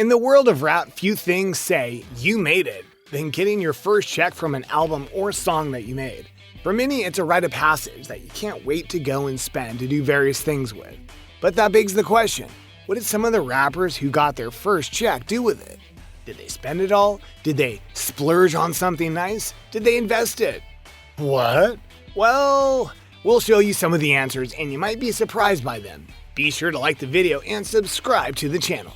In the world of rap, few things say you made it than getting your first check from an album or song that you made. For many, it's a rite of passage that you can't wait to go and spend to do various things with. But that begs the question, what did some of the rappers who got their first check do with it? Did they spend it all? Did they splurge on something nice? Did they invest it? What? Well, we'll show you some of the answers and you might be surprised by them. Be sure to like the video and subscribe to the channel.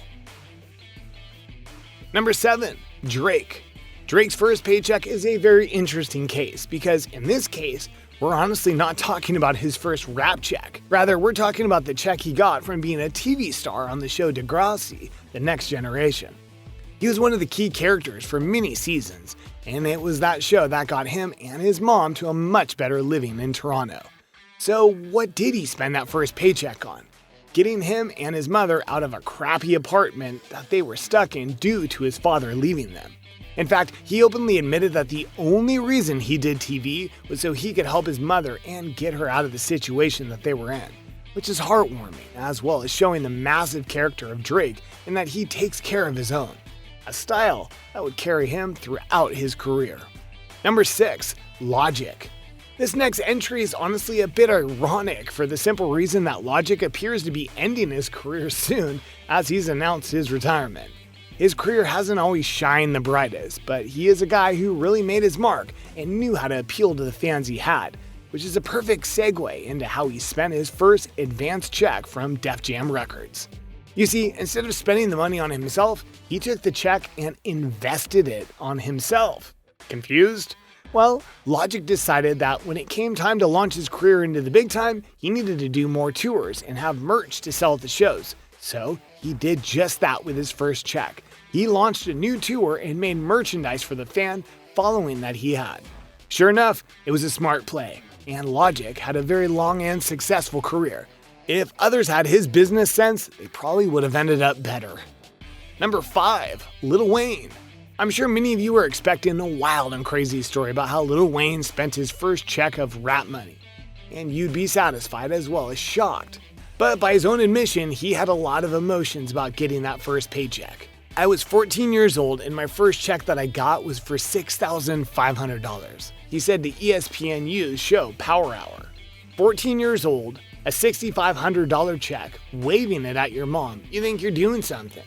Number 7. Drake. Drake's first paycheck is a very interesting case because in this case, we're honestly not talking about his first rap check. Rather, we're talking about the check he got from being a TV star on the show Degrassi, The Next Generation. He was one of the key characters for many seasons, and it was that show that got him and his mom to a much better living in Toronto. So what did he spend that first paycheck on? Getting him and his mother out of a crappy apartment that they were stuck in due to his father leaving them. In fact, he openly admitted that the only reason he did TV was so he could help his mother and get her out of the situation that they were in, which is heartwarming, as well as showing the massive character of Drake in that he takes care of his own, a style that would carry him throughout his career. Number 6. Logic. This next entry is honestly a bit ironic for the simple reason that Logic appears to be ending his career soon as he's announced his retirement. His career hasn't always shined the brightest, but he is a guy who really made his mark and knew how to appeal to the fans he had, which is a perfect segue into how he spent his first advance check from Def Jam Records. You see, instead of spending the money on himself, he took the check and invested it on himself. Confused? Well, Logic decided that when it came time to launch his career into the big time, he needed to do more tours and have merch to sell at the shows. So he did just that with his first check. He launched a new tour and made merchandise for the fan following that he had. Sure enough, it was a smart play, and Logic had a very long and successful career. If others had his business sense, they probably would have ended up better. Number 5. Lil Wayne. I'm sure many of you are expecting a wild and crazy story about how Lil Wayne spent his first check of rap money, and you'd be satisfied as well as shocked. But by his own admission, he had a lot of emotions about getting that first paycheck. I was 14 years old and my first check that I got was for $6,500. He said to ESPNU's show Power Hour. 14 years old, a $6,500 check, waving it at your mom, you think you're doing something.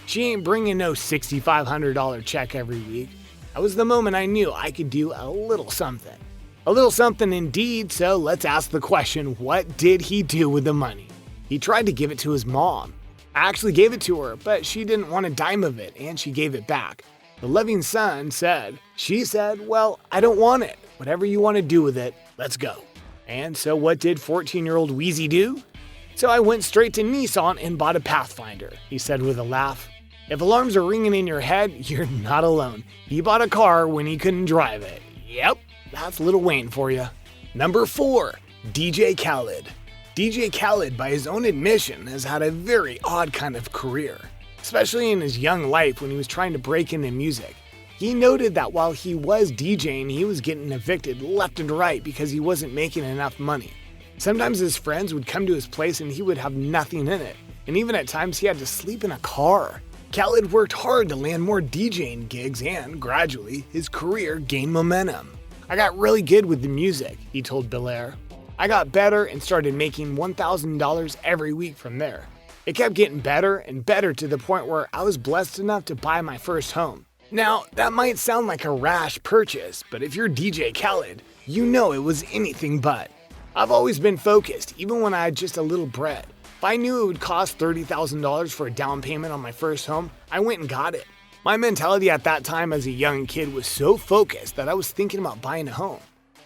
She ain't bringing no $6,500 check every week. That was the moment I knew I could do a little something. A little something indeed, so let's ask the question, what did he do with the money? He tried to give it to his mom. I actually gave it to her, but she didn't want a dime of it, and she gave it back. The loving son said, well, I don't want it. Whatever you want to do with it, let's go. And so what did 14-year-old Wheezy do? So I went straight to Nissan and bought a Pathfinder, he said with a laugh. If alarms are ringing in your head, you're not alone. He bought a car when he couldn't drive it. Yep, that's Lil Wayne for you. Number 4. DJ Khaled. DJ Khaled, by his own admission, has had a very odd kind of career, especially in his young life when he was trying to break into music. He noted that while he was DJing, he was getting evicted left and right because he wasn't making enough money. Sometimes his friends would come to his place and he would have nothing in it, and even at times he had to sleep in a car. Khaled worked hard to land more DJing gigs and, gradually, his career gained momentum. I got really good with the music, he told Belair. I got better and started making $1,000 every week from there. It kept getting better and better to the point where I was blessed enough to buy my first home. Now, that might sound like a rash purchase, but if you're DJ Khaled, you know it was anything but. I've always been focused, even when I had just a little bread. If I knew it would cost $30,000 for a down payment on my first home, I went and got it. My mentality at that time as a young kid was so focused that I was thinking about buying a home.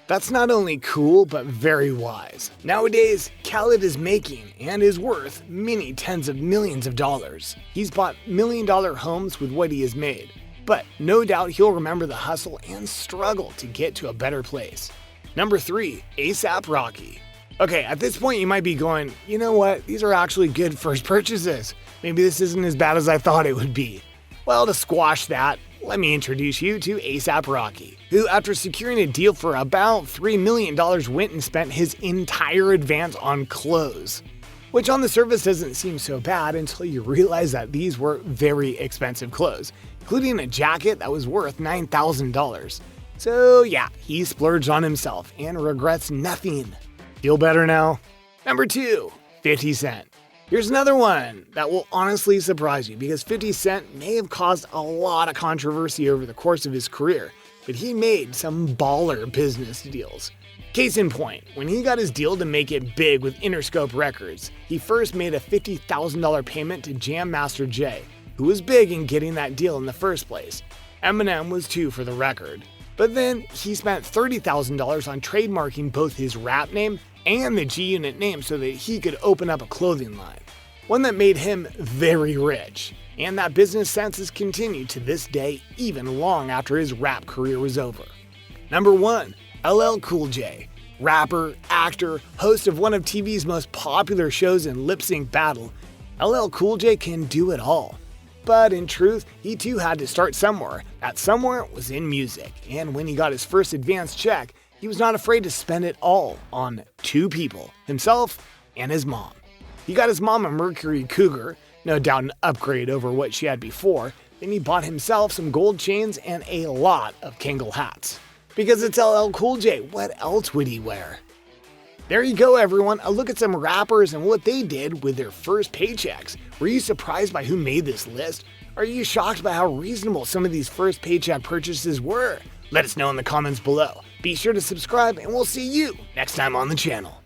That's not only cool, but very wise. Nowadays, Khaled is making and is worth many tens of millions of dollars. He's bought million-dollar homes with what he has made. But no doubt he'll remember the hustle and struggle to get to a better place. Number 3, A$AP Rocky. Okay, at this point you might be going, you know what, these are actually good first purchases. Maybe this isn't as bad as I thought it would be. Well, to squash that, let me introduce you to A$AP Rocky, who after securing a deal for about $3 million went and spent his entire advance on clothes. which on the surface doesn't seem so bad until you realize that these were very expensive clothes, including a jacket that was worth $9,000. So yeah, he splurged on himself and regrets nothing. Feel better now? Number 2, 50 Cent. Here's another one that will honestly surprise you because 50 Cent may have caused a lot of controversy over the course of his career, but he made some baller business deals. Case in point, when he got his deal to make it big with Interscope Records, he first made a $50,000 payment to Jam Master Jay, who was big in getting that deal in the first place. Eminem was too for the record. But then he spent $30,000 on trademarking both his rap name and the G-Unit name so that he could open up a clothing line. One that made him very rich. And that business sense has continued to this day even long after his rap career was over. Number 1, LL Cool J. Rapper, actor, host of one of TV's most popular shows in Lip Sync Battle, LL Cool J can do it all. But in truth, he too had to start somewhere. That somewhere was in music. And when he got his first advance check, he was not afraid to spend it all on 2 people, himself and his mom. He got his mom a Mercury Cougar, no doubt an upgrade over what she had before. Then he bought himself some gold chains and a lot of Kangol hats. Because it's LL Cool J, what else would he wear? There you go, everyone. A look at some rappers and what they did with their first paychecks. Were you surprised by who made this list? Are you shocked by how reasonable some of these first paycheck purchases were? Let us know in the comments below. Be sure to subscribe and we'll see you next time on the channel.